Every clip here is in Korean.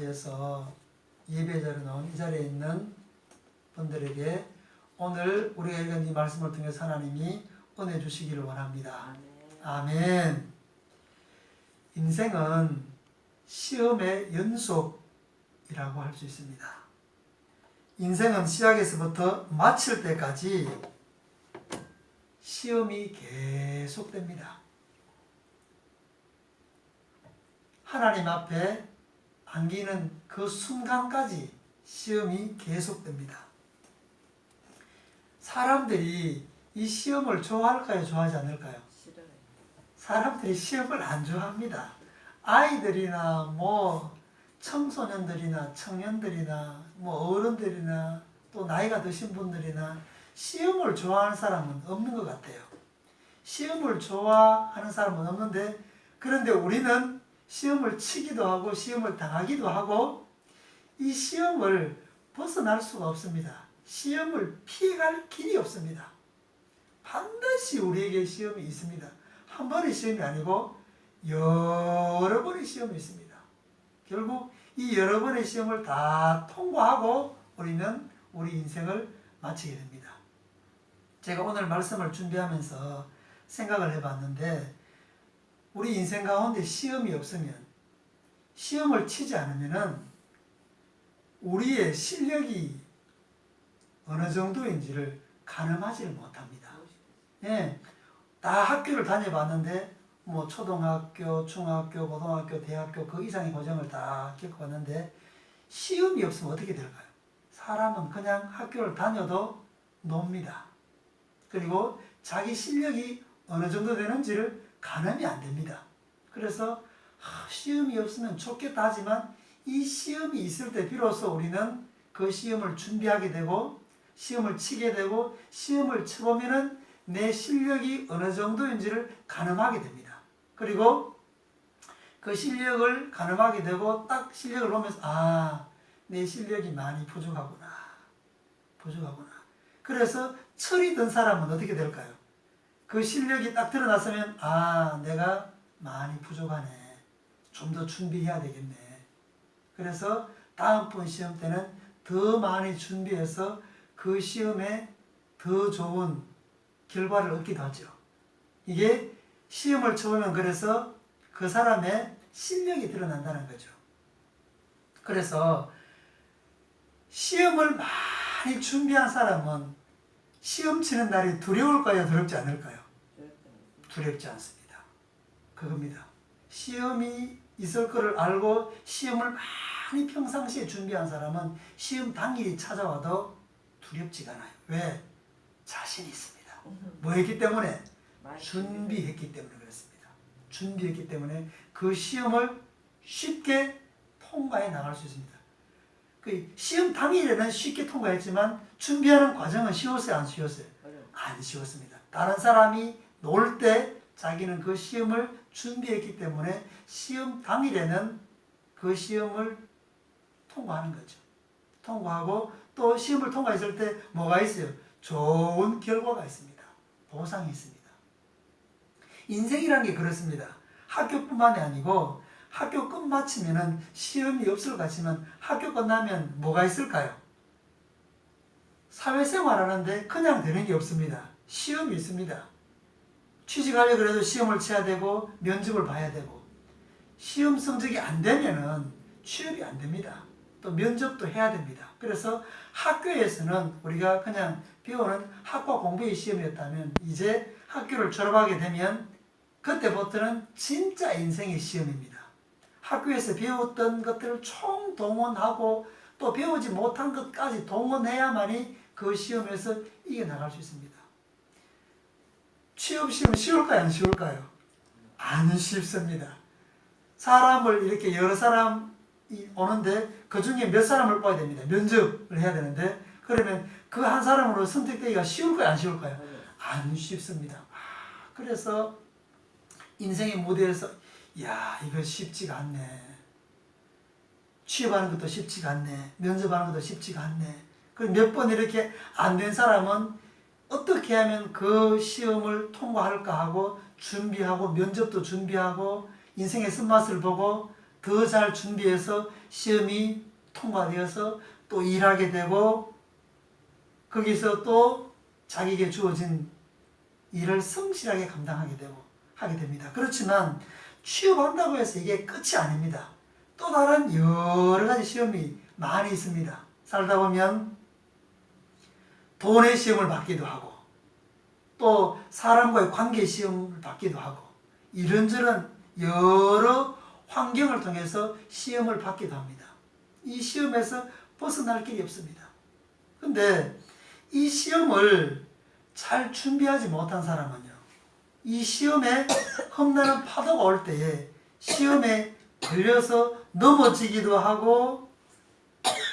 에서 예배자로 나온 이 자리에 있는 분들에게 오늘 우리가 읽은 이 말씀을 통해서 하나님이 은혜 주시기를 원합니다. 아멘. 인생은 시험의 연속이라고 할 수 있습니다. 인생은 시작에서부터 마칠 때까지 시험이 계속됩니다. 하나님 앞에 안기는 그 순간까지 시험이 계속됩니다. 사람들이 이 시험을 좋아할까요? 좋아하지 않을까요? 싫어요. 사람들이 시험을 안 좋아합니다. 아이들이나 청소년들이나 청년들이나 어른들이나 또 나이가 드신 분들이나 시험을 좋아하는 사람은 없는 것 같아요. 시험을 좋아하는 사람은 없는데, 그런데 우리는 시험을 치기도 하고 시험을 당하기도 하고 이 시험을 벗어날 수가 없습니다. 시험을 피해갈 길이 없습니다. 반드시 우리에게 시험이 있습니다. 한 번의 시험이 아니고 여러 번의 시험이 있습니다. 결국 이 여러 번의 시험을 다 통과하고 우리는 우리 인생을 마치게 됩니다. 제가 오늘 말씀을 준비하면서 생각을 해봤는데, 우리 인생 가운데 시험이 없으면, 시험을 치지 않으면은 우리의 실력이 어느 정도인지를 가늠하지를 못합니다. 예, 다 학교를 다녀봤는데 초등학교, 중학교, 고등학교, 대학교 그 이상의 과정을 다 겪어봤는데 시험이 없으면 어떻게 될까요? 사람은 그냥 학교를 다녀도 놉니다. 그리고 자기 실력이 어느 정도 되는지를 가늠이 안 됩니다. 그래서 시험이 없으면 좋겠다 하지만 이 시험이 있을 때 비로소 우리는 그 시험을 준비하게 되고 시험을 치게 되고 시험을 쳐보면은 내 실력이 어느 정도인지를 가늠하게 됩니다. 그리고 그 실력을 가늠하게 되고 딱 실력을 보면서 내 실력이 많이 부족하구나. 그래서 철이 든 사람은 어떻게 될까요? 그 실력이 딱 드러났으면 내가 많이 부족하네. 좀 더 준비해야 되겠네. 그래서 다음번 시험 때는 더 많이 준비해서 그 시험에 더 좋은 결과를 얻기도 하죠. 이게 시험을 쳐보면 그래서 그 사람의 실력이 드러난다는 거죠. 그래서 시험을 많이 준비한 사람은 시험 치는 날이 두려울까요? 두렵지 않을까요? 두렵지 않습니다. 그겁니다. 시험이 있을 거를 알고 시험을 많이 평상시에 준비한 사람은 시험 당일이 찾아와도 두렵지가 않아요. 왜? 자신이 있습니다. 뭐 했기 때문에? 준비했기 때문에 그렇습니다. 준비했기 때문에 그 시험을 쉽게 통과해 나갈 수 있습니다. 그 시험 당일에는 쉽게 통과했지만 준비하는 과정은 쉬웠어요? 안 쉬웠어요? 안 쉬웠습니다. 다른 사람이 놀 때 자기는 그 시험을 준비했기 때문에 시험 당일에는 그 시험을 통과하는 거죠. 통과하고 또 시험을 통과했을 때 뭐가 있어요? 좋은 결과가 있습니다. 보상이 있습니다. 인생이란 게 그렇습니다. 학교뿐만이 아니고 학교 끝마치면은 시험이 없을 것 같지만 학교 끝나면 뭐가 있을까요? 사회생활 하는데 그냥 되는 게 없습니다. 시험이 있습니다. 취직하려고 해도 시험을 쳐야 되고 면접을 봐야 되고, 시험 성적이 안 되면은 취업이 안 됩니다. 또 면접도 해야 됩니다. 그래서 학교에서는 우리가 그냥 배우는 학과 공부의 시험이었다면 이제 학교를 졸업하게 되면 그때부터는 진짜 인생의 시험입니다. 학교에서 배웠던 것들을 총동원하고 또 배우지 못한 것까지 동원해야만이 그 시험에서 이겨나갈 수 있습니다. 취업시험 쉬울까요? 안 쉬울까요? 안 쉽습니다. 사람을 이렇게 여러 사람이 오는데 그 중에 몇 사람을 뽑아야 됩니다. 면접을 해야 되는데 그러면 그 한 사람으로 선택되기가 쉬울까요? 안 쉬울까요? 안 쉽습니다. 그래서 인생의 무대에서 이거 쉽지가 않네. 취업하는 것도 쉽지가 않네. 면접하는 것도 쉽지가 않네. 그리고 몇 번 이렇게 안 된 사람은 어떻게 하면 그 시험을 통과할까 하고 준비하고 면접도 준비하고 인생의 쓴맛을 보고 더 잘 준비해서 시험이 통과되어서 또 일하게 되고 거기서 또 자기에게 주어진 일을 성실하게 감당하게 되고 하게 됩니다. 그렇지만 취업한다고 해서 이게 끝이 아닙니다. 또 다른 여러 가지 시험이 많이 있습니다. 살다 보면 돈의 시험을 받기도 하고 또 사람과의 관계 시험을 받기도 하고 이런저런 여러 환경을 통해서 시험을 받기도 합니다. 이 시험에서 벗어날 길이 없습니다. 근데 이 시험을 잘 준비하지 못한 사람은요, 이 시험에 험난한 파도가 올 때에 시험에 걸려서 넘어지기도 하고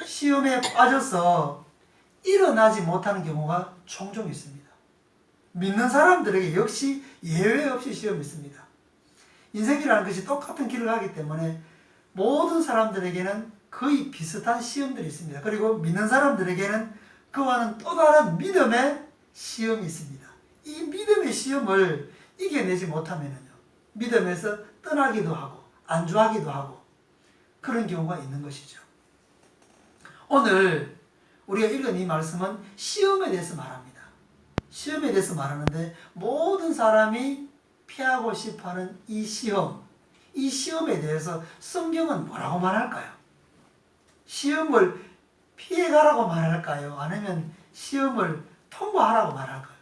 시험에 빠져서 일어나지 못하는 경우가 종종 있습니다. 믿는 사람들에게 역시 예외 없이 시험이 있습니다. 인생이라는 것이 똑같은 길을 가기 때문에 모든 사람들에게는 거의 비슷한 시험들이 있습니다. 그리고 믿는 사람들에게는 그와는 또 다른 믿음의 시험이 있습니다. 이 믿음의 시험을 이겨내지 못하면요, 믿음에서 떠나기도 하고 안주하기도 하고 그런 경우가 있는 것이죠. 오늘 우리가 읽은 이 말씀은 시험에 대해서 말합니다. 시험에 대해서 말하는데 모든 사람이 피하고 싶어하는 이 시험에 대해서 성경은 뭐라고 말할까요? 시험을 피해가라고 말할까요? 아니면 시험을 통과하라고 말할까요?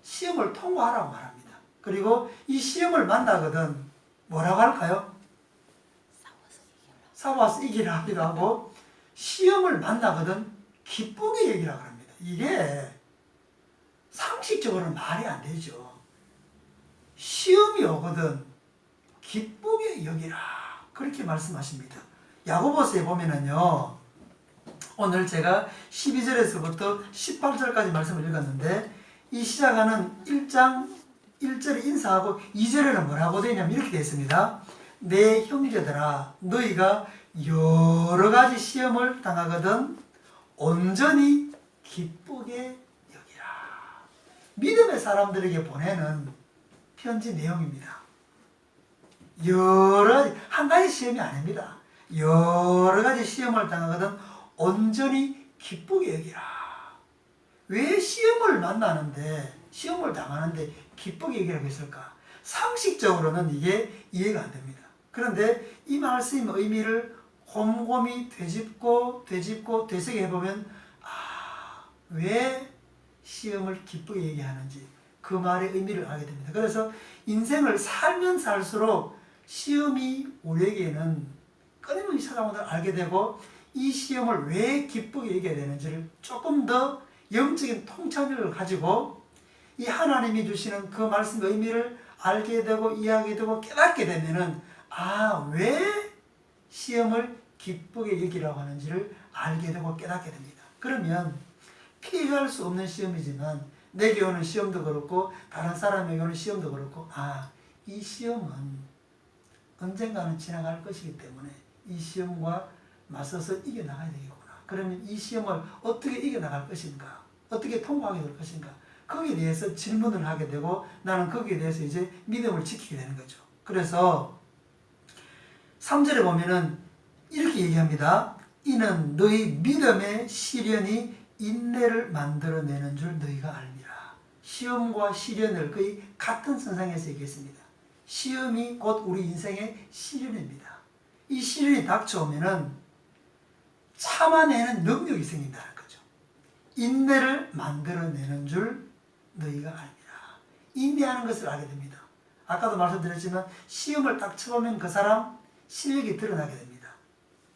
시험을 통과하라고 말합니다. 그리고 이 시험을 만나거든 뭐라고 할까요? 싸워서 이기라 하기도 하고 시험을 만나거든 기쁘게 여기라고 합니다. 이게 상식적으로는 말이 안 되죠. 시험이 오거든 기쁘게 여기라 그렇게 말씀하십니다. 야고보서에 보면은요, 오늘 제가 12절에서부터 18절까지 말씀을 읽었는데 이 시작하는 1장 1절에 인사하고 2절에는 뭐라고 되냐면 이렇게 되어 있습니다. 내 형제들아 너희가 여러 가지 시험을 당하거든 온전히 기쁘게 여기라. 믿음의 사람들에게 보내는 편지 내용입니다. 한 가지 시험이 아닙니다. 여러 가지 시험을 당하거든 온전히 기쁘게 여기라. 왜 시험을 당하는데 기쁘게 여기라고 했을까? 상식적으로는 이게 이해가 안 됩니다. 그런데 이 말씀의 의미를 곰곰이 되짚고 되새겨보면 왜 시험을 기쁘게 얘기하는지 그 말의 의미를 알게 됩니다. 그래서 인생을 살면 살수록 시험이 우리에게는 끊임없이 찾아오는 걸 알게 되고 이 시험을 왜 기쁘게 얘기해야 되는지를 조금 더 영적인 통찰력을 가지고 이 하나님이 주시는 그 말씀의 의미를 알게 되고 이해하게 되고 깨닫게 되면은 왜 시험을 기쁘게 여기라고 하는지를 알게 되고 깨닫게 됩니다. 그러면 피할 수 없는 시험이지만 내게 오는 시험도 그렇고 다른 사람에게 오는 시험도 그렇고 이 시험은 언젠가는 지나갈 것이기 때문에 이 시험과 맞서서 이겨나가야 되겠구나. 그러면 이 시험을 어떻게 이겨나갈 것인가? 어떻게 통과하게 될 것인가? 거기에 대해서 질문을 하게 되고 나는 거기에 대해서 이제 믿음을 지키게 되는 거죠. 그래서 3절에 보면은 이렇게 얘기합니다. 이는 너희 믿음의 시련이 인내를 만들어내는 줄 너희가 알미라. 시험과 시련을 거의 같은 선상에서 얘기했습니다. 시험이 곧 우리 인생의 시련입니다. 이 시련이 닥쳐오면은 참아내는 능력이 생긴다는 거죠. 인내를 만들어내는 줄 너희가 알미라. 인내하는 것을 알게 됩니다. 아까도 말씀드렸지만 시험을 딱 쳐보면 그 사람 실력이 드러나게 됩니다.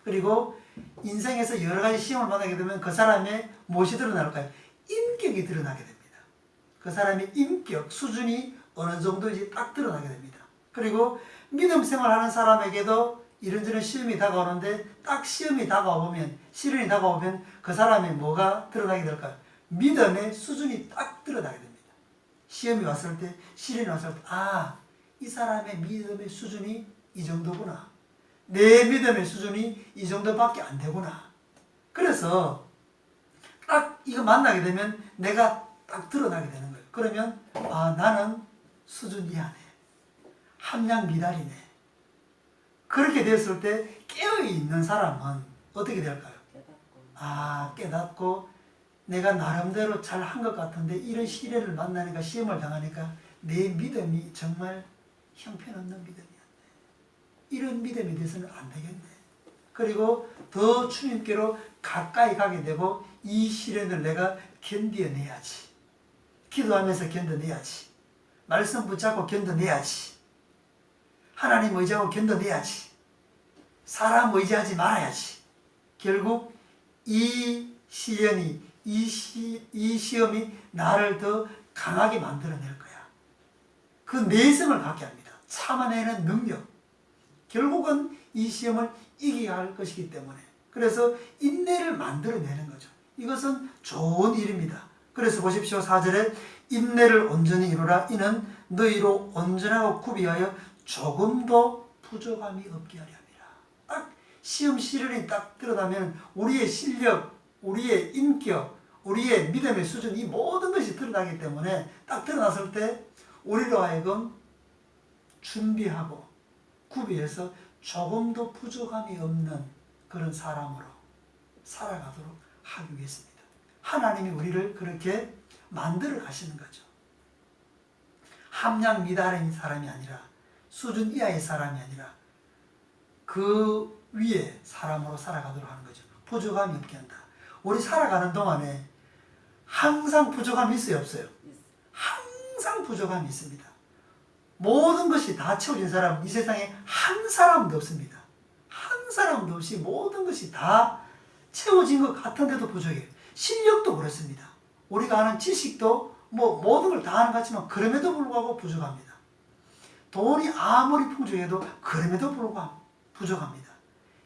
그리고 인생에서 여러 가지 시험을 만나게 되면 그 사람의 무엇이 드러날까요? 인격이 드러나게 됩니다. 그 사람의 인격, 수준이 어느 정도인지 딱 드러나게 됩니다. 그리고 믿음 생활하는 사람에게도 이런저런 시험이 다가오는데 딱 시험이 다가오면, 시련이 다가오면 그 사람의 뭐가 드러나게 될까요? 믿음의 수준이 딱 드러나게 됩니다. 시험이 왔을 때, 시련이 왔을 때, 이 사람의 믿음의 수준이 이 정도구나. 내 믿음의 수준이 이 정도밖에 안 되구나. 그래서 딱 이거 만나게 되면 내가 딱 드러나게 되는 거예요. 그러면 나는 수준 이하네. 함량 미달이네. 그렇게 됐을 때 깨어있는 사람은 어떻게 될까요? 깨닫고. 깨닫고 내가 나름대로 잘 한 것 같은데 이런 시련을 만나니까 시험을 당하니까 내 믿음이 정말 형편없는 믿음이었네. 이런 믿음이 돼서는 안 되겠네. 그리고 더 주님께로 가까이 가게 되고 이 시련을 내가 견뎌내야지. 기도하면서 견뎌내야지. 말씀 붙잡고 견뎌내야지. 하나님 의지하고 견뎌내야지. 사람 의지하지 말아야지. 결국 이 시련이 이 시험이 나를 더 강하게 만들어낼 거야. 그 내성을 갖게 합니다. 참아내는 능력. 결국은 이 시험을 이겨야 할 것이기 때문에. 그래서 인내를 만들어내는 거죠. 이것은 좋은 일입니다. 그래서 보십시오. 4절에 인내를 온전히 이루라. 이는 너희로 온전하고 구비하여 조금도 부족함이 없게 하려 함이라. 딱 시험 시련이 딱 드러나면 우리의 실력, 우리의 인격, 우리의 믿음의 수준, 이 모든 것이 드러나기 때문에 딱 드러났을 때 우리로 하여금 준비하고 구비해서 조금도 부족함이 없는 그런 사람으로 살아가도록 하기 위해서입니다. 하나님이 우리를 그렇게 만들어 가시는 거죠. 함량 미달의 사람이 아니라 수준 이하의 사람이 아니라 그 위에 사람으로 살아가도록 하는 거죠. 부족함이 없게 한다. 우리 살아가는 동안에 항상 부족함이 있어요, 없어요? 항상 부족함이 있습니다. 모든 것이 다 채워진 사람은 이 세상에 한 사람도 없습니다. 한 사람도 없이 모든 것이 다 채워진 것 같은데도 부족해요. 실력도 그렇습니다. 우리가 아는 지식도 모든 걸 다 하는 것 같지만 그럼에도 불구하고 부족합니다. 돈이 아무리 풍족해도 그럼에도 불구하고 부족합니다.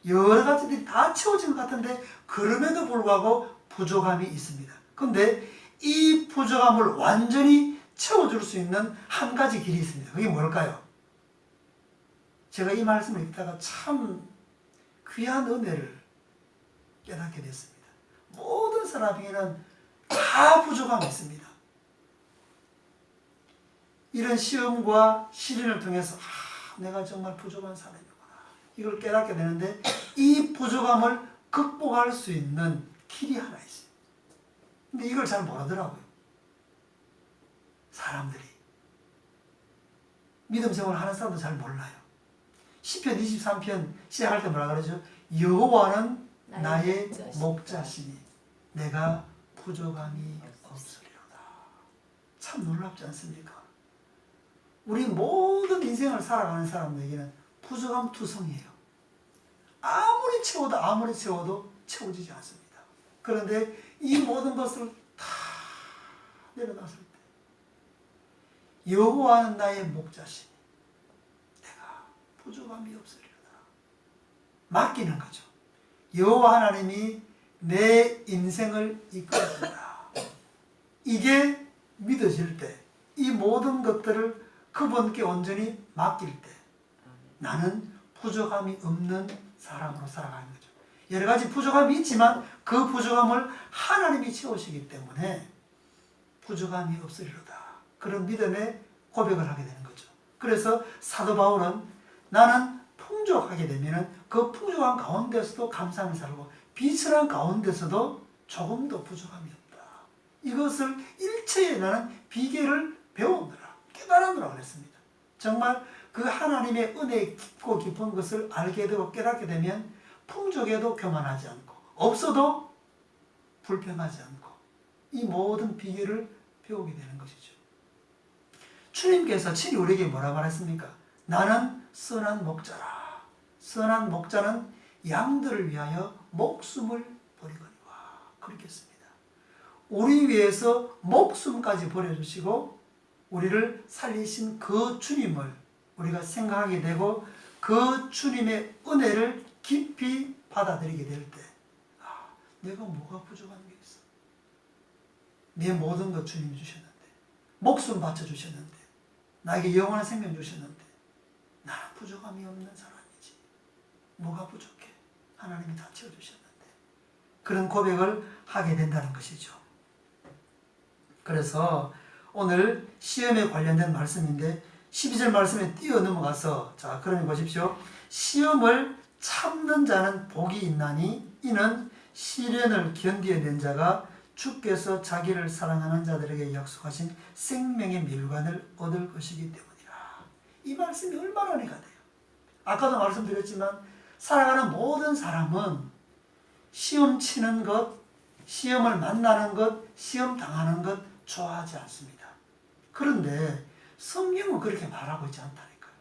여러 가지들이 다 채워진 것 같은데 그럼에도 불구하고 부족함이 있습니다. 그런데 이 부족함을 완전히 채워줄 수 있는 한 가지 길이 있습니다. 그게 뭘까요? 제가 이 말씀을 읽다가 참 귀한 은혜를 깨닫게 됐습니다. 모든 사람에게는 다 부족함이 있습니다. 이런 시험과 시련을 통해서 내가 정말 부족한 사람이구나. 이걸 깨닫게 되는데 이 부족함을 극복할 수 있는 길이 하나 있어요. 근데 이걸 잘 모르더라고요. 사람들이. 믿음 생활을 하는 사람도 잘 몰라요. 시편 23편 시작할 때 뭐라 그러죠? 여호와는 나의 목자시니 내가 부족함이 없으리로다. 참 놀랍지 않습니까? 우리 모든 인생을 살아가는 사람들에게는 부족함 투성이에요. 아무리 채워도 채워지지 않습니다. 그런데 이 모든 것을 다 내려놨을 때 여호와는 나의 목자시니 내가 부족함이 없으리로다. 맡기는 거죠. 여호와 하나님이 내 인생을 이끌어준다. 이게 믿어질 때, 이 모든 것들을 그분께 온전히 맡길 때 나는 부족함이 없는 사람으로 살아가는 거죠. 여러 가지 부족함이 있지만 그 부족함을 하나님이 채우시기 때문에 부족함이 없으리로다. 그런 믿음의 고백을 하게 되는 거죠. 그래서 사도 바울은 나는 풍족하게 되면 그 풍족한 가운데서도 감사하며 살고 비천한 가운데서도 조금도 부족함이 없다. 이것을 일체에 나는 비결을 배우느라 깨달으느라 그랬습니다. 정말 그 하나님의 은혜의 깊고 깊은 것을 알게 되고 깨닫게 되면 풍족해도 교만하지 않고 없어도 불평하지 않고 이 모든 비결을 배우게 되는 것이죠. 주님께서 친히 우리에게 뭐라 말했습니까? 나는 선한 목자라. 선한 목자는 양들을 위하여 목숨을 버리거니와. 그렇게 했습니다. 우리 위해서 목숨까지 버려주시고 우리를 살리신 그 주님을 우리가 생각하게 되고 그 주님의 은혜를 깊이 받아들이게 될 때 내가 뭐가 부족한 게 있어? 내 모든 것 주님이 주셨는데 목숨 바쳐주셨는데 나에게 영원한 생명 주셨는데 나는 부족함이 없는 사람이지. 뭐가 부족해? 하나님이 다 채워주셨는데. 그런 고백을 하게 된다는 것이죠. 그래서 오늘 시험에 관련된 말씀인데 12절 말씀에 뛰어 넘어가서 자 그러면 보십시오. 시험을 참는 자는 복이 있나니 이는 시련을 견디어낸 자가 주께서 자기를 사랑하는 자들에게 약속하신 생명의 밀관을 얻을 것이기 때문이라. 이 말씀이 얼마나 은혜가 돼요. 아까도 말씀드렸지만 살아가는 모든 사람은 시험 치는 것, 시험을 만나는 것, 시험 당하는 것 좋아하지 않습니다. 그런데 성경은 그렇게 말하고 있지 않다니까요.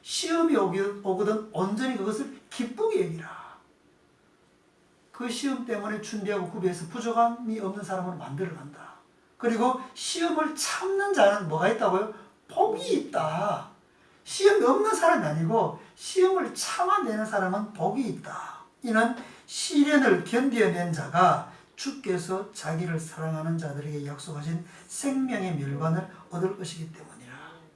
시험이 오거든 온전히 그것을 기쁘게 여기라. 그 시험 때문에 준비하고 구비해서 부족함이 없는 사람으로 만들어간다. 그리고 시험을 참는 자는 뭐가 있다고요? 복이 있다. 시험이 없는 사람이 아니고 시험을 참아내는 사람은 복이 있다. 이는 시련을 견뎌낸 자가 주께서 자기를 사랑하는 자들에게 약속하신 생명의 멸관을 얻을 것이기 때문이라.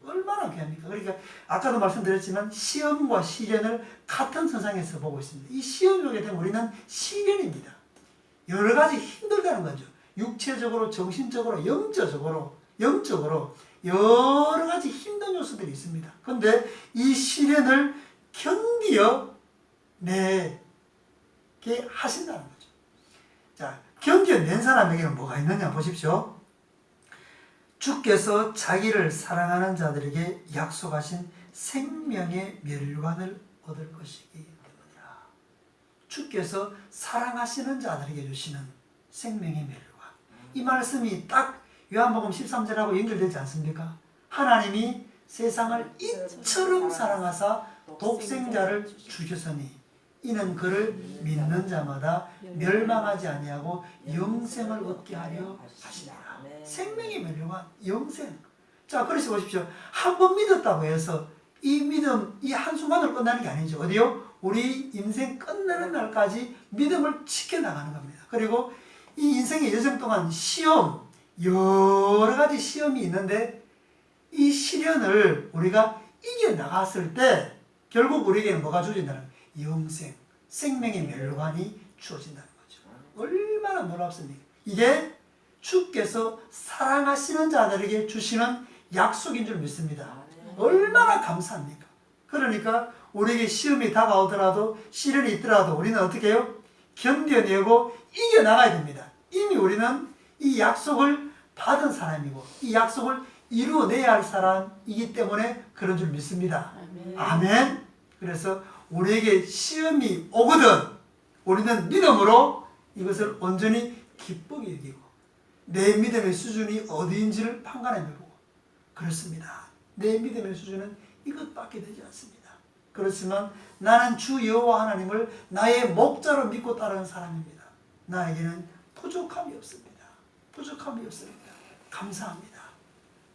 얼마나 귀합니까? 그러니까 아까도 말씀드렸지만 시험과 시련을 같은 선상에서 보고 있습니다. 이 시험이 오게 되면 우리는 시련입니다. 여러 가지 힘들다는 거죠. 육체적으로, 정신적으로, 영적으로 여러 가지 힘든 요소들이 있습니다. 그런데 이 시련을 견디어 내게 하신다는 거죠. 자, 견뎌낸 사람에게는 뭐가 있느냐 보십시오. 주께서 자기를 사랑하는 자들에게 약속하신 생명의 멸관을 얻을 것이기 때문이라. 주께서 사랑하시는 자들에게 주시는 생명의 멸관. 이 말씀이 딱 요한복음 13절하고 연결되지 않습니까? 하나님이 세상을 이처럼 사랑하사 독생자를 주셨으니 이는 그를 믿는 자마다 멸망하지 아니하고 영생을 얻게 하려 하시니라. 생명의 멸류관, 영생. 자, 그래서 보십시오. 한 번 믿었다고 해서 이 믿음, 이 한순간으로 끝나는 게 아니죠. 어디요? 우리 인생 끝나는 날까지 믿음을 지켜나가는 겁니다. 그리고 이 인생의 여정 동안 시험, 여러 가지 시험이 있는데 이 시련을 우리가 이겨나갔을 때 결국 우리에게는 뭐가 주어진다는 거예요? 영생, 생명의 멸관이 주어진다는 거죠. 얼마나 놀랍습니까? 이게 주께서 사랑하시는 자들에게 주시는 약속인 줄 믿습니다. 얼마나 감사합니까? 그러니까 우리에게 시험이 다가오더라도 시련이 있더라도 우리는 어떻게 해요? 견뎌내고 이겨나가야 됩니다. 이미 우리는 이 약속을 받은 사람이고 이 약속을 이루어내야 할 사람이기 때문에 그런 줄 믿습니다. 아멘. 그래서 우리에게 시험이 오거든 우리는 믿음으로 이것을 온전히 기쁘게 여기고 내 믿음의 수준이 어디인지를 판단해보고 그렇습니다. 내 믿음의 수준은 이것밖에 되지 않습니다. 그렇지만 나는 주 여호와 하나님을 나의 목자로 믿고 따르는 사람입니다. 나에게는 부족함이 없습니다. 부족함이 없습니다. 감사합니다.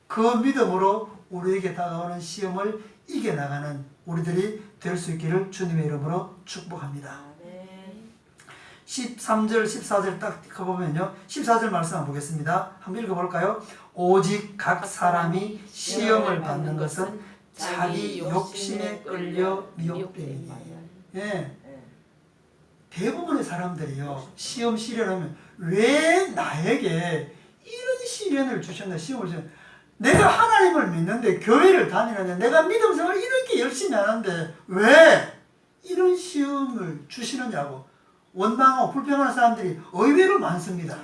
그 믿음으로 우리에게 다가오는 시험을 이겨나가는 우리들이 될 수 있기를 주님의 이름으로 축복합니다. 13절, 14절 딱 보면요. 14절 말씀 한번 보겠습니다. 한번 읽어볼까요? 오직 각 사람이 시험을 받는 것은 자기 욕심에 끌려 미혹됨이니. 예. 대부분의 사람들이요. 시험, 시련하면 왜 나에게 이런 시련을 주셨나, 시험을 주셨나. 내가 하나님을 믿는데 교회를 다니는데 내가 믿음 생활을 이렇게 열심히 하는데 왜 이런 시험을 주시느냐고 원망하고 불평하는 사람들이 의외로 많습니다.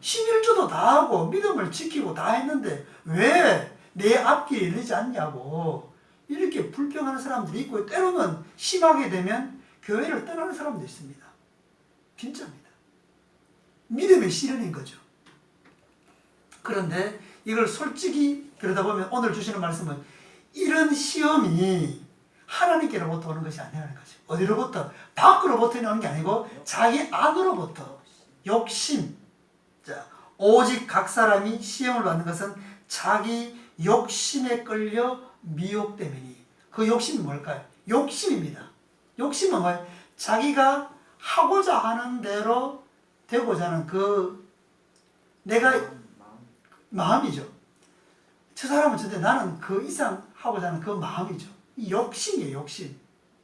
11조도 다 하고 믿음을 지키고 다 했는데 왜 내 앞길에 이르지 않냐고 이렇게 불평하는 사람들이 있고 때로는 심하게 되면 교회를 떠나는 사람도 있습니다. 진짜입니다. 믿음의 시련인 거죠. 그런데 이걸 솔직히 들여다보면 오늘 주시는 말씀은 이런 시험이 하나님께로부터 오는 것이 아니라는 거죠. 어디로부터? 밖으로부터 오는 게 아니고 자기 안으로부터. 욕심. 자, 오직 각 사람이 시험을 받는 것은 자기 욕심에 끌려 미혹됨이니. 그 욕심이 뭘까요? 욕심입니다. 욕심은 뭐예요? 자기가 하고자 하는 대로 되고자 하는 그 내가 마음이죠. 저 사람은 저때 나는 그 이상 하고자 하는 그 마음이죠. 이 욕심이에요, 욕심.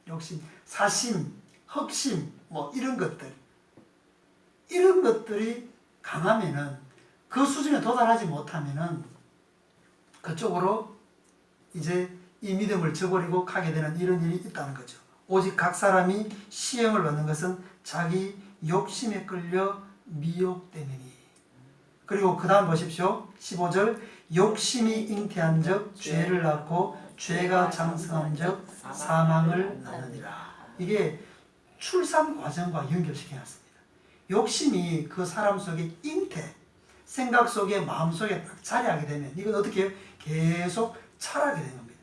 욕심, 사심, 흑심, 뭐 이런 것들. 이런 것들이 강하면은 그 수준에 도달하지 못하면은 그쪽으로 이제 이 믿음을 저버리고 가게 되는 이런 일이 있다는 거죠. 오직 각 사람이 시험을 받는 것은 자기 욕심에 끌려 미혹되느니. 그리고 그 다음 보십시오. 15절 욕심이 잉태한 적 죄를 낳고 죄가 장성한 적 사망을 낳느니라. 이게 출산 과정과 연결시켜놨습니다. 욕심이 그 사람 속에 잉태, 생각 속에 마음 속에 딱 자리하게 되면 이건 어떻게 해요? 계속 자라게 되는 겁니다.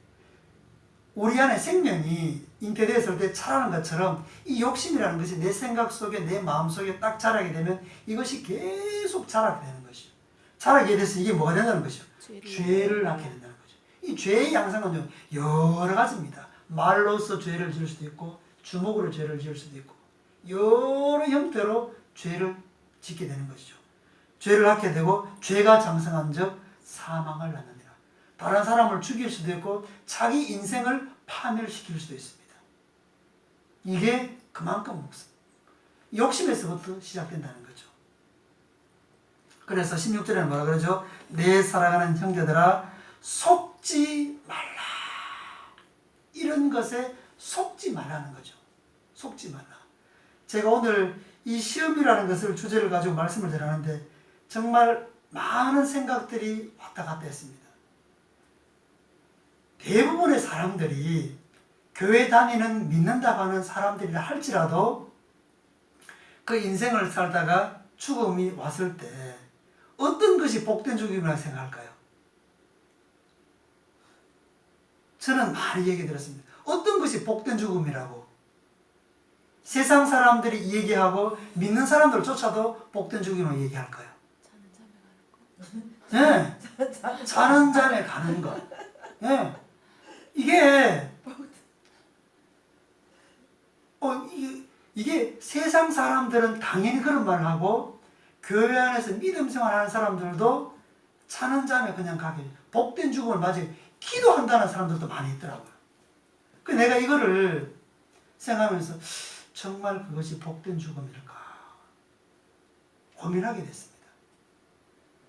우리 안에 생명이 잉태되었을 때 자라는 것처럼 이 욕심이라는 것이 내 생각 속에 내 마음 속에 딱 자라게 되면 이것이 계속 자라게 되는 것이죠. 자라게 돼서 이게 뭐가 된다는 것이죠? 죄를 낳게 된다는 거죠. 이 죄의 양상은 여러 가지입니다. 말로서 죄를 지을 수도 있고 주먹으로 죄를 지을 수도 있고 여러 형태로 죄를 짓게 되는 것이죠. 죄를 낳게 되고 죄가 장성한 적 사망을 낳느니라. 다른 사람을 죽일 수도 있고 자기 인생을 파멸시킬 수도 있습니다. 이게 그만큼 욕심에서부터 시작된다는 거죠. 그래서 16절에는 뭐라 그러죠? 내 사랑하는 형제들아 속지 말라. 이런 것에 속지 말라는 거죠. 속지 말라. 제가 오늘 이 시험이라는 것을 주제를 가지고 말씀을 드렸는데 정말 많은 생각들이 왔다 갔다 했습니다. 대부분의 사람들이 교회 다니는 믿는다고 하는 사람들이라 할지라도 그 인생을 살다가 죽음이 왔을 때 어떤 것이 복된 죽음이라고 생각할까요? 저는 많이 얘기 들었습니다. 어떤 것이 복된 죽음이라고? 세상 사람들이 얘기하고 믿는 사람들 쫓아도 복된 죽음이라고 얘기할까요? 네. 자는 잠에 가는 것. 네. 이게 세상 사람들은 당연히 그런 말을 하고 교회 안에서 믿음 생활하는 사람들도 자는 잠에 그냥 가게 복된 죽음을 맞이 기도한다는 사람들도 많이 있더라고요. 그 내가 이거를 생각하면서 정말 그것이 복된 죽음일까 고민하게 됐습니다.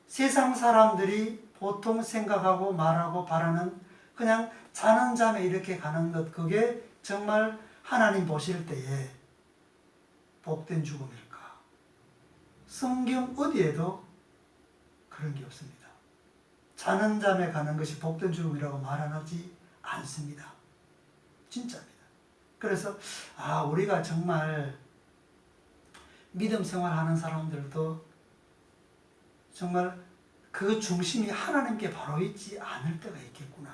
세상 사람들이 보통 생각하고 말하고 바라는 그냥 자는 잠에 이렇게 가는 것 그게 정말 하나님 보실 때에 복된 죽음일까? 성경 어디에도 그런 게 없습니다. 자는 잠에 가는 것이 복된 죽음이라고 말하지 않습니다. 진짜입니다. 그래서 우리가 정말 믿음 생활하는 사람들도 정말 그 중심이 하나님께 바로 있지 않을 때가 있겠구나.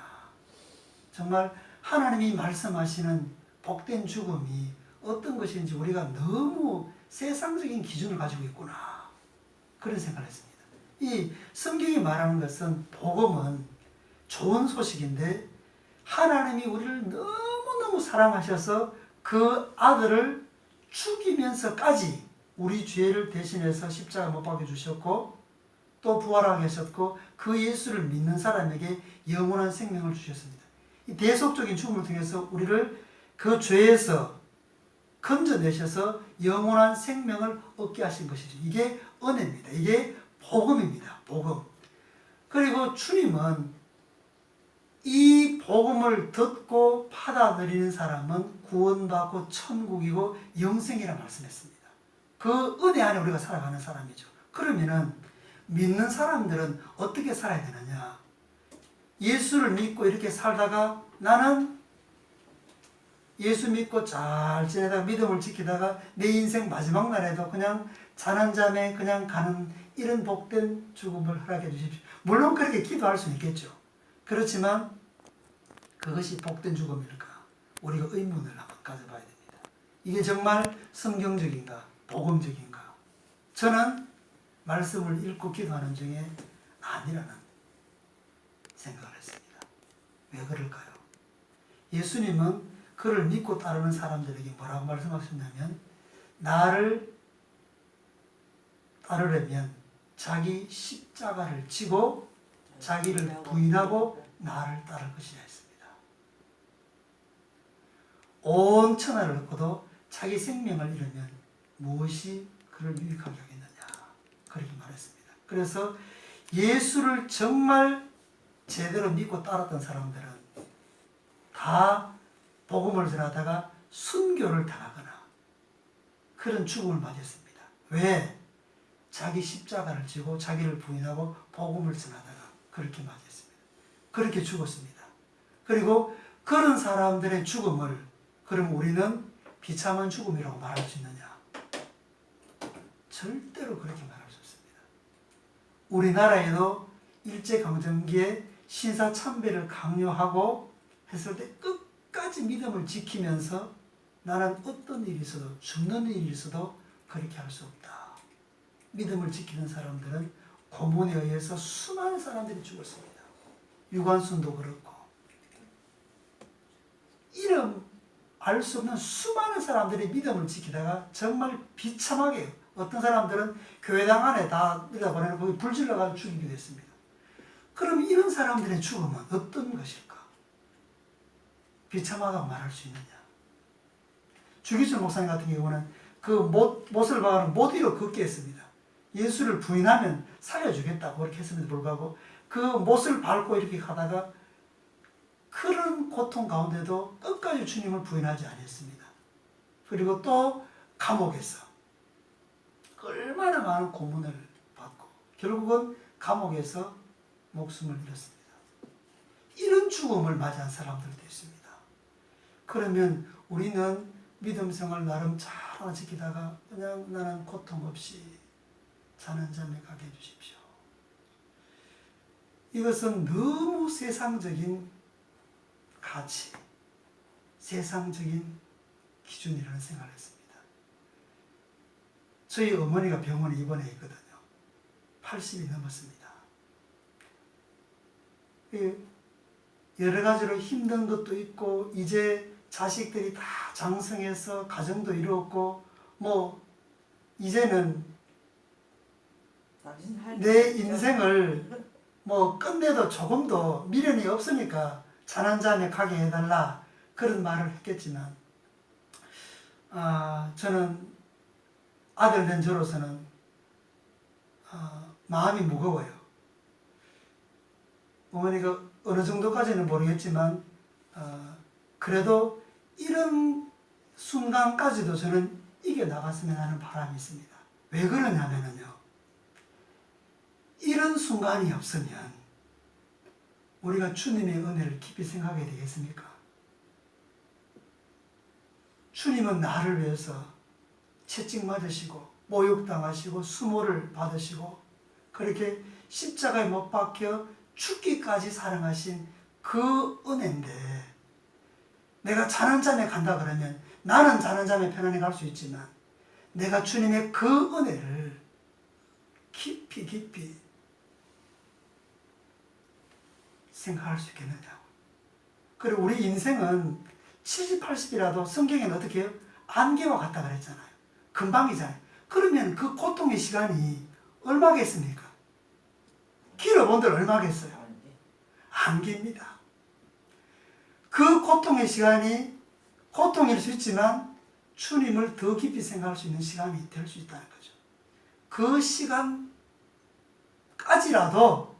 정말 하나님이 말씀하시는 복된 죽음이 어떤 것인지 우리가 너무 세상적인 기준을 가지고 있구나. 그런 생각을 했습니다. 이 성경이 말하는 것은 복음은 좋은 소식인데 하나님이 우리를 너무너무 사랑하셔서 그 아들을 죽이면서까지 우리 죄를 대신해서 십자가 못 박혀 주셨고 또 부활하게 하셨고 그 예수를 믿는 사람에게 영원한 생명을 주셨습니다. 이 대속적인 죽음을 통해서 우리를 그 죄에서 건져내셔서 영원한 생명을 얻게 하신 것이죠. 이게 은혜입니다. 이게 복음입니다. 복음. 그리고 주님은 이 복음을 듣고 받아들이는 사람은 구원받고 천국이고 영생이라 말씀했습니다. 그 은혜 안에 우리가 살아가는 사람이죠. 그러면은 믿는 사람들은 어떻게 살아야 되느냐? 예수를 믿고 이렇게 살다가 나는 예수 믿고 잘 지내다가 믿음을 지키다가 내 인생 마지막 날에도 그냥 자는 잠에 그냥 가는 이런 복된 죽음을 허락해 주십시오. 물론 그렇게 기도할 수는 있겠죠. 그렇지만 그것이 복된 죽음일까? 우리가 의문을 한번 가져봐야 됩니다. 이게 정말 성경적인가? 복음적인가? 저는 말씀을 읽고 기도하는 중에 아니라는 생각을 했습니다. 왜 그럴까요? 예수님은 그를 믿고 따르는 사람들에게 뭐라고 말씀하셨냐면 나를 따르려면 자기 십자가를 지고 자기를 부인하고 나를 따를 것이라 했습니다. 온 천하를 얻고도 자기 생명을 잃으면 무엇이 그를 유익하게 하겠느냐 그렇게 말했습니다. 그래서 예수를 정말 제대로 믿고 따랐던 사람들은 다 복음을 전하다가 순교를 당하거나 그런 죽음을 맞았습니다. 왜? 자기 십자가를 지고 자기를 부인하고 복음을 전하다가 그렇게 맞았습니다. 그렇게 죽었습니다. 그리고 그런 사람들의 죽음을 그럼 우리는 비참한 죽음이라고 말할 수 있느냐? 절대로 그렇게 말할 수 없습니다. 우리나라에도 일제강점기에 신사참배를 강요하고 했을 때 끝까지 믿음을 지키면서 나는 어떤 일이 있어도 죽는 일이 있어도 그렇게 할 수 없다. 믿음을 지키는 사람들은 고문에 의해서 수많은 사람들이 죽었습니다. 유관순도 그렇고 이름 알 수 없는 수많은 사람들이 믿음을 지키다가 정말 비참하게 어떤 사람들은 교회당 안에 다 들여다보내고 불질러가지고 죽이기도 했습니다. 그럼 이런 사람들의 죽음은 어떤 것일까? 비참하다고 말할 수 있느냐? 주기철 목사님 같은 경우는 그 못을 박아는 못 위로 걷게 했습니다. 예수를 부인하면 살려주겠다고 그렇게 했음에도 불구하고 그 못을 밟고 이렇게 가다가 그런 고통 가운데도 끝까지 주님을 부인하지 않았습니다. 그리고 또 감옥에서 얼마나 많은 고문을 받고 결국은 감옥에서 목숨을 잃었습니다. 이런 죽음을 맞이한 사람들도 있습니다. 그러면 우리는 믿음 생활 나름 잘 하나 지키다가 그냥 나는 고통 없이 사는 잠에 가게 해주십시오. 이것은 너무 세상적인 가치, 세상적인 기준이라는 생각을 했습니다. 저희 어머니가 병원에 입원해 있거든요. 80이 넘었습니다. 여러 가지로 힘든 것도 있고 이제 자식들이 다 장성해서 가정도 이루었고 뭐 이제는 내 인생을 뭐 끝내도 조금도 미련이 없으니까 찬한잔에 가게 해달라 그런 말을 했겠지만 저는 아들 된 저로서는 마음이 무거워요. 어머니가 어느 정도까지는 모르겠지만 그래도 이런 순간까지도 저는 이겨나갔으면 하는 바람이 있습니다. 왜 그러냐면요. 이런 순간이 없으면 우리가 주님의 은혜를 깊이 생각해야 되겠습니까? 주님은 나를 위해서 채찍 맞으시고 모욕당하시고 수모를 받으시고 그렇게 십자가에 못 박혀 죽기까지 사랑하신 그 은혜인데 내가 잔한잠에 간다 그러면 나는 잔한잠에 편안히 갈 수 있지만 내가 주님의 그 은혜를 깊이 생각할 수 있겠느냐고. 그리고 우리 인생은 70, 80이라도 성경에는 어떻게 해요? 안개와 같다 그랬잖아요. 금방이잖아요. 그러면 그 고통의 시간이 얼마겠습니까? 길어본들 얼마겠어요? 안개입니다. 그 고통의 시간이 고통일 수 있지만 주님을 더 깊이 생각할 수 있는 시간이 될 수 있다는 거죠. 그 시간까지라도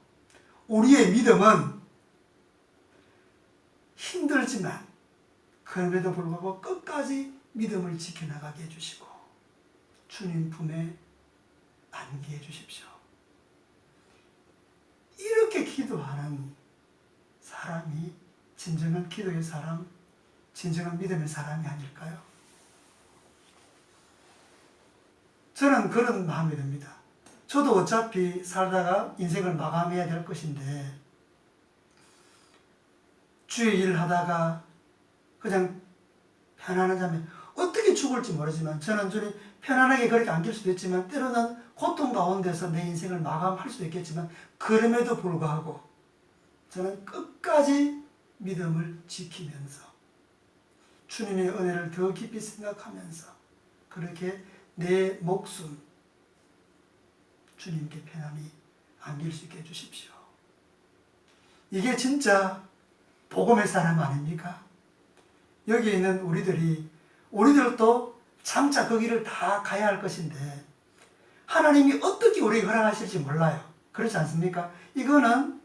우리의 믿음은 힘들지만 그럼에도 불구하고 끝까지 믿음을 지켜나가게 해주시고 주님 품에 안게 해주십시오. 이렇게 기도하는 사람이 진정한 기도의 사람, 진정한 믿음의 사람이 아닐까요? 저는 그런 마음이 듭니다. 저도 어차피 살다가 인생을 마감해야 될 것인데 주의 일을 하다가 그냥 편안한 잠에 어떻게 죽을지 모르지만 저는 주님 편안하게 그렇게 안길 수도 있지만 때로는 고통 가운데서 내 인생을 마감할 수도 있겠지만 그럼에도 불구하고 저는 끝까지 믿음을 지키면서 주님의 은혜를 더 깊이 생각하면서 그렇게 내 목숨 주님께 편안히 안길 수 있게 해주십시오. 이게 진짜 복음의 사람 아닙니까? 여기 있는 우리들도 장차 그 길을 다 가야 할 것인데 하나님이 어떻게 우리에게 허락하실지 몰라요. 그렇지 않습니까? 이거는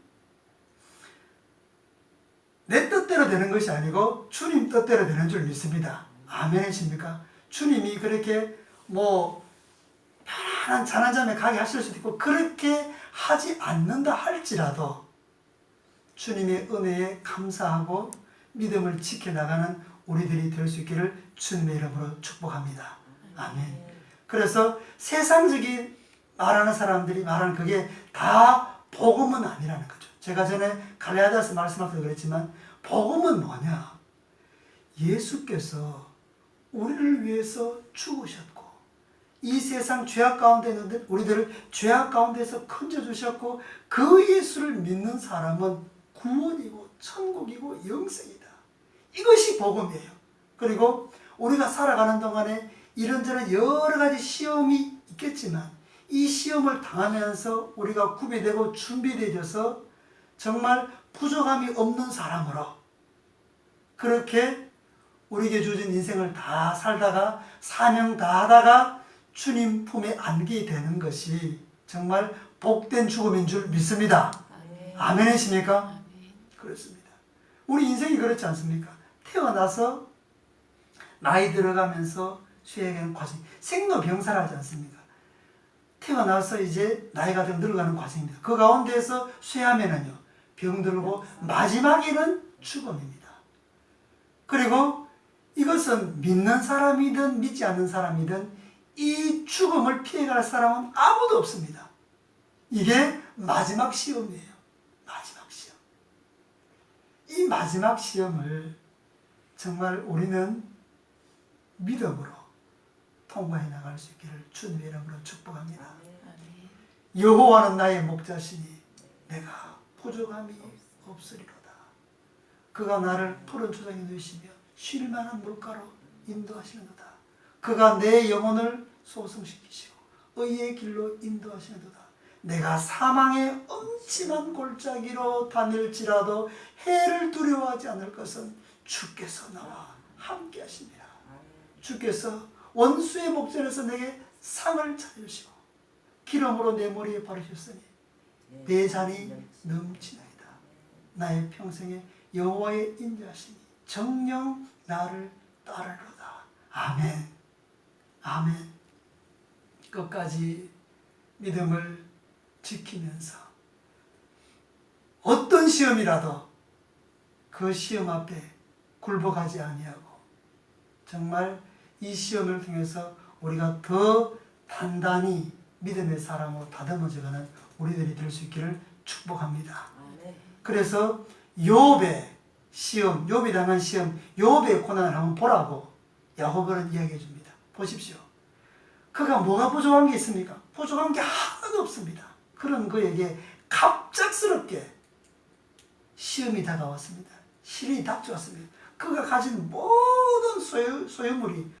내 뜻대로 되는 것이 아니고 주님 뜻대로 되는 줄 믿습니다. 아멘이십니까? 주님이 그렇게 뭐 편안한 잔한잠에 가게 하실 수도 있고 그렇게 하지 않는다 할지라도 주님의 은혜에 감사하고 믿음을 지켜나가는 우리들이 될 수 있기를 주님의 이름으로 축복합니다. 아멘. 그래서 세상적인 말하는 사람들이 말하는 그게 다 복음은 아니라는 거죠. 제가 전에 갈라디아서 말씀할 때도 그랬지만 복음은 뭐냐? 예수께서 우리를 위해서 죽으셨고 이 세상 죄악 가운데 있는데 우리들을 죄악 가운데서 건져주셨고 그 예수를 믿는 사람은 구원이고 천국이고 영생이다. 이것이 복음이에요. 그리고 우리가 살아가는 동안에 이런저런 여러 가지 시험이 있겠지만 이 시험을 당하면서 우리가 구비되고 준비되어서 정말 부족함이 없는 사람으로 그렇게 우리에게 주어진 인생을 다 살다가 사명 다 하다가 주님 품에 안기게 되는 것이 정말 복된 죽음인 줄 믿습니다. 아멘이십니까? 그렇습니다. 우리 인생이 그렇지 않습니까? 태어나서 나이 들어가면서 수행하는 과정, 생로병사라지 않습니까? 태어나서 이제 나이가 좀 늙어가는 과정입니다. 그 가운데에서 쇠하면은요 병들고 마지막에는 죽음입니다. 그리고 이것은 믿는 사람이든 믿지 않는 사람이든 이 죽음을 피해갈 사람은 아무도 없습니다. 이게 마지막 시험이에요. 마지막 시험. 이 마지막 시험을 정말 우리는 믿음으로 통과해 나갈 수 있기를 주님의 이름으로 축복합니다. 여호와는 나의 목자시니 내가 부족함이 없으리로다. 그가 나를 푸른 초장에 누이시며 쉴 만한 물가로 인도하시는도다. 그가 내 영혼을 소성시키시고 의의 길로 인도하시는도다. 내가 사망의 엄침한 골짜기로 다닐지라도 해를 두려워하지 않을 것은 주께서 나와 함께 하시니라. 주께서 원수의 목전에서 내게 상을 차려주시고 기름으로 내 머리에 바르셨으니 내 잔이 넘치나이다. 나의 평생에 여호와의 인자하시니 정녕 나를 따르리로다. 아멘. 아멘. 끝까지 믿음을 지키면서 어떤 시험이라도 그 시험 앞에 굴복하지 아니하고 정말 이 시험을 통해서 우리가 더 단단히 믿음의 사람으로 다듬어져가는 우리들이 될 수 있기를 축복합니다. 그래서 욥의 시험, 욥이 당한 시험, 욥의 고난을 한번 보라고 야고보는 이야기해 줍니다. 보십시오. 그가 뭐가 부족한 게 있습니까? 부족한 게 하나도 없습니다. 그런 그에게 갑작스럽게 시험이 다가왔습니다. 시련이 닥쳐왔습니다. 그가 가진 모든 소유물이